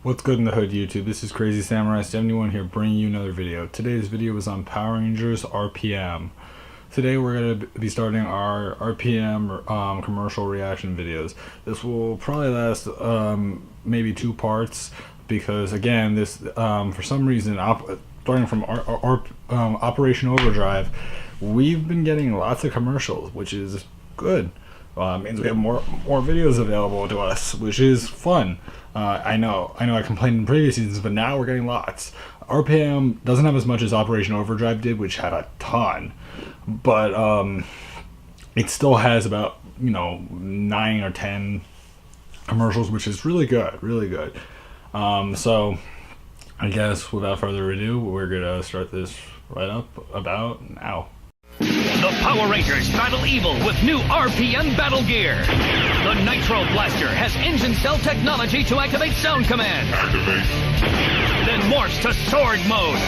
What's good in the hood, YouTube? This is Crazy Samurai 71 here, bringing you another video. Today's video is on Power Rangers RPM. Today we're going to be starting our RPM commercial reaction videos. This will probably last maybe 2 parts because, again, this for some reason, starting from Operation Overdrive, we've been getting lots of commercials, which is good. Means we have more videos available to us, which is fun. I know I complained in previous seasons, but now we're getting lots. RPM doesn't have as much as Operation Overdrive did, which had a ton, but it still has about 9 or 10 commercials, which is really good, really good. So I guess without further ado, we're gonna start this right up about now. The Power Rangers battle evil with new RPM battle gear. The Nitro Blaster has engine cell technology to activate sound command. Activate. Then morphs to sword mode.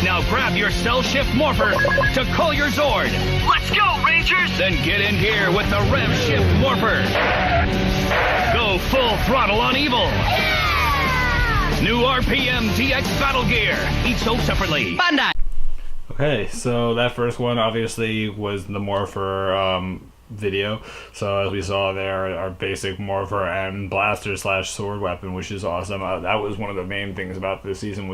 Now grab your cell shift morpher to call your Zord. Let's go, Rangers! Then get in here with the rev shift morpher. Go full throttle on evil. New RPM DX battle gear, each sold separately. Bandai. Okay, so that first one obviously was the Morpher video. So as we saw there, our basic Morpher and blaster / sword weapon, which is awesome. That was one of the main things about this season,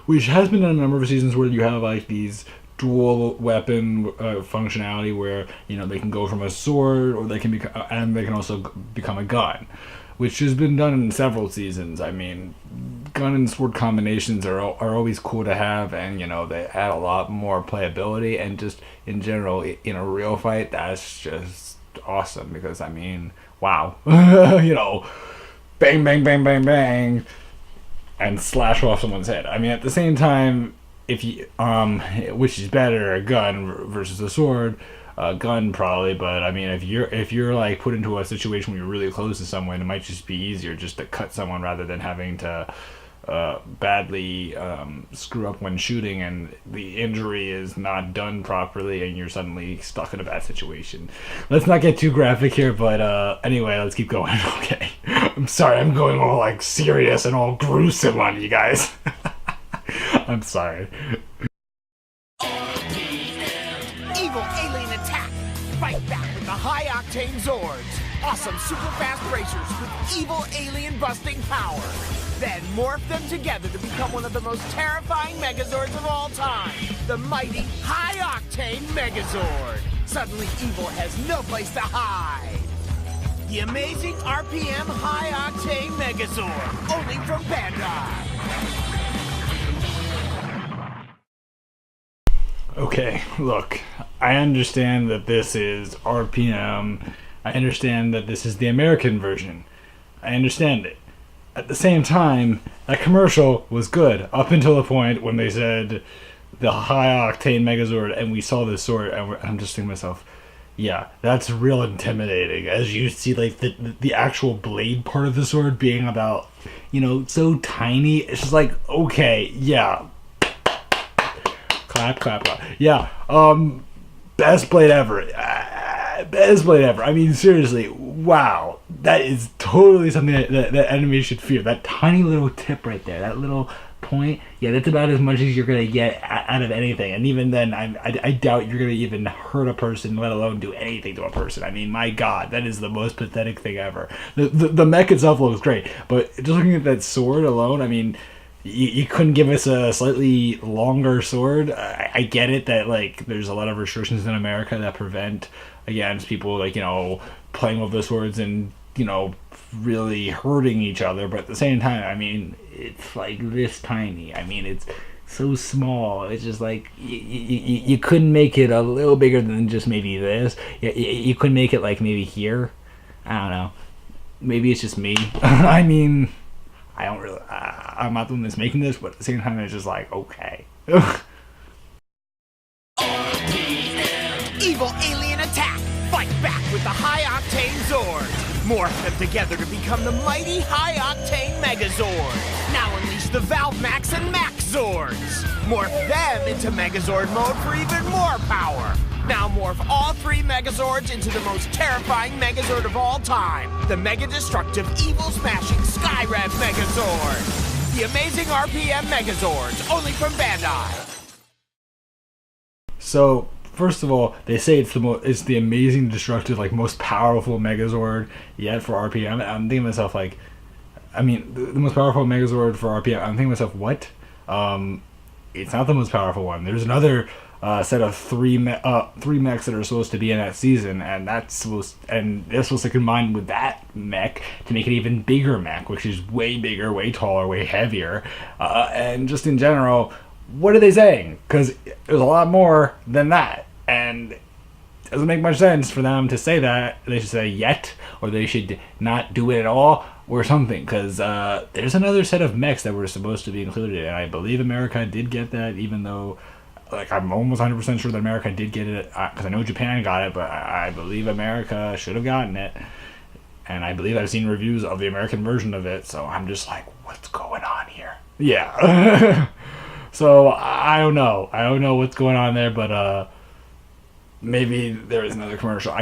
which has been in a number of seasons where you have like these dual weapon functionality where they can go from a sword or they can they can also become a gun, which has been done in several seasons. I mean, gun and sword combinations are always cool to have, and they add a lot more playability, and just in general in a real fight, that's just awesome because I mean, wow. Bang bang bang bang bang and slash off someone's head. I mean, at the same time, if you which is better, a gun versus a sword? Gun probably, but I mean, if you're like put into a situation where you're really close to someone, it might just be easier just to cut someone rather than having to badly screw up when shooting and the injury is not done properly and you're suddenly stuck in a bad situation. Let's not get too graphic here, but anyway, let's keep going. Okay, I'm sorry, I'm going all like serious and all gruesome on you guys. I'm sorry. Fight back with the high-octane Zords. Awesome super-fast racers with evil alien-busting power. Then morph them together to become one of the most terrifying Megazords of all time. The mighty high-octane Megazord. Suddenly evil has no place to hide. The amazing RPM high-octane Megazord. Only from Bandai. Okay, look, I understand that this is RPM. I understand that this is the American version. I understand it. At the same time, that commercial was good up until the point when they said the high-octane Megazord and we saw this sword, and I'm just thinking to myself, yeah, that's real intimidating. As you see, like, the actual blade part of the sword being about, so tiny. It's just like, okay, yeah. Clap, clap, clap. Yeah, best blade ever. Best blade ever. I mean, seriously, wow. That is totally something that enemies should fear. That tiny little tip right there, that little point, yeah, that's about as much as you're going to get out of anything. And even then, I doubt you're going to even hurt a person, let alone do anything to a person. I mean, my God, that is the most pathetic thing ever. The mech itself looks great, but just looking at that sword alone, I mean, you couldn't give us a slightly longer sword. I get it that like there's a lot of restrictions in America that prevent against people like playing with the swords and really hurting each other, but at the same time, I mean, it's like this tiny. I mean, it's so small. It's just like you couldn't make it a little bigger than just maybe this. You couldn't make it like maybe here. I don't know. Maybe it's just me. I mean, I don't really, I'm not the one that's making this, but at the same time, it's just like, okay. Evil alien attack! Fight back with the high-octane Zords! Morph them together to become the mighty high-octane Megazord! Now unleash the Valve Max and Max Zords! Morph them into Megazord mode for even more power! Now morph all 3 Megazords into the most terrifying Megazord of all time, the Mega Destructive Evil Smashing Skyrev Megazord. The amazing RPM Megazords, only from Bandai. So, first of all, they say it's the amazing, destructive, like most powerful Megazord yet for RPM. I'm thinking to myself, like, I mean, the most powerful Megazord for RPM. I'm thinking to myself, what? It's not the most powerful one. There's another set of three mechs that are supposed to be in that season, and they're supposed to combine with that mech to make an even bigger mech, which is way bigger, way taller, way heavier, and just in general, what are they saying? Because there's a lot more than that, and it doesn't make much sense for them to say that. They should say yet, or they should not do it at all, or something, because there's another set of mechs that were supposed to be included, and I believe America did get that, even though, like, I'm almost 100% sure that America did get it, because I know Japan got it, but I believe America should have gotten it, and I believe I've seen reviews of the American version of it, so I'm just like, what's going on here? Yeah. So, I don't know. I don't know what's going on there, but maybe there is another commercial.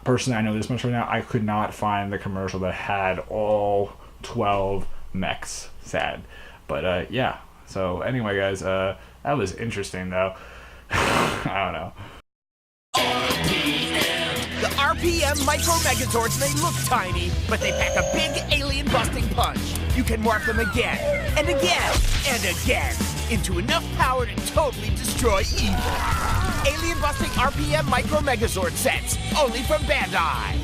Personally, I know this much right now, I could not find the commercial that had all 12 mechs, sad. But, yeah. So, anyway, guys, that was interesting, though. I don't know. The RPM Micro Megazords may look tiny, but they pack a big alien-busting punch. You can morph them again, and again, and again, into enough power to totally destroy evil. Alien-busting RPM Micro Megazord sets, only from Bandai.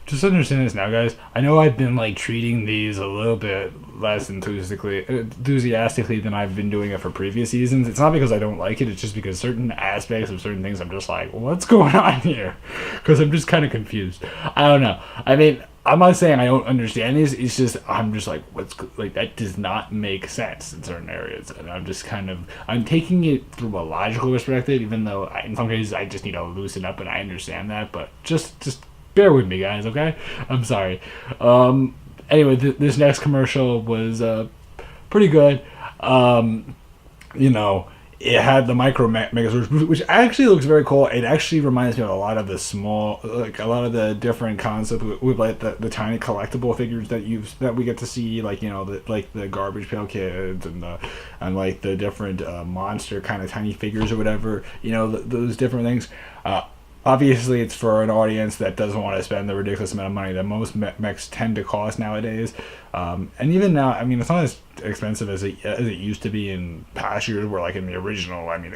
Just understand this now, guys. I know I've been, like, treating these a little bit less enthusiastically than I've been doing it for previous seasons. It's not because I don't like it, it's just because certain aspects of certain things I'm just like, what's going on here? Because I'm just kind of confused. I don't know. I mean, I'm not saying I don't understand these, it's just, I'm just like, that does not make sense in certain areas. And I'm just I'm taking it through a logical perspective, even though in some cases I just need to loosen up, and I understand that, but just bear with me, guys, okay? I'm sorry. Anyway, this next commercial was pretty good. You know, it had the micro Megazords, which actually looks very cool. It actually reminds me of a lot of the different concepts with like the tiny collectible figures that we get to see, like, you know, the Garbage Pail Kids and like the different monster kind of tiny figures or whatever. You know, those different things. Obviously, it's for an audience that doesn't want to spend the ridiculous amount of money that most mechs tend to cost nowadays. And even now, I mean, it's not as expensive as it used to be in past years, where, like, in the original, I mean,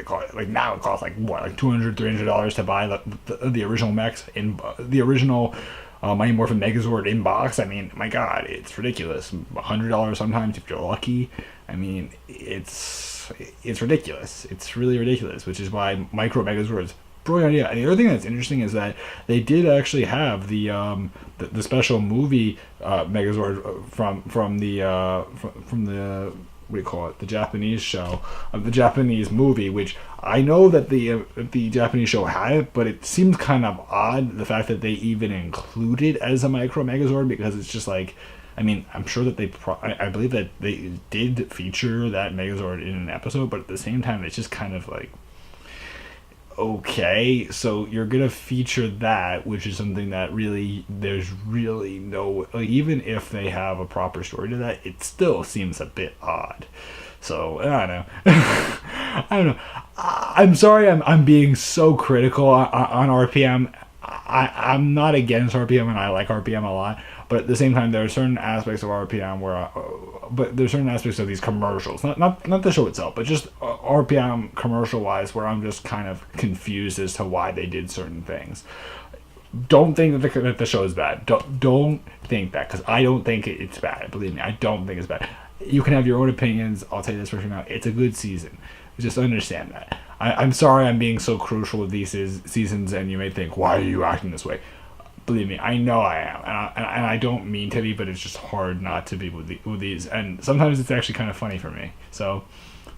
now it costs like $200, $300 to buy the original mechs in the original Mighty Morphin Megazord in box. I mean, my God, it's ridiculous. $100 sometimes if you're lucky. I mean, it's ridiculous. It's really ridiculous, which is why micro Megazords. Brilliant idea. And the other thing that's interesting is that they did actually have the special movie Megazord from the what do you call it, the Japanese show, the Japanese movie, which I know that the Japanese show had it, but it seems kind of odd the fact that they even include it as a micro Megazord, because it's just like, I mean, I'm sure that I believe that they did feature that Megazord in an episode, but at the same time, it's just kind of like, okay, so you're gonna feature that, which is something that there's really no, like, even if they have a proper story to that, it still seems a bit odd. So I don't know. I don't know. I'm sorry I'm being so critical on RPM. I'm not against RPM, and I like RPM a lot, but at the same time, there are certain aspects of RPM but there's certain aspects of these commercials, not the show itself, but just RPM commercial wise, where I'm just kind of confused as to why they did certain things. Don't think that the show is bad. Don't think that, because I don't think it's bad. Believe me, I don't think it's bad. You can have your own opinions. I'll tell you this right now. It's a good season. Just understand that. I'm sorry I'm being so crucial with these seasons, and you may think, why are you acting this way? Believe me, I know I am, and I don't mean to be, but it's just hard not to be with these, and sometimes it's actually kind of funny for me. So,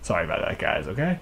sorry about that, guys, okay?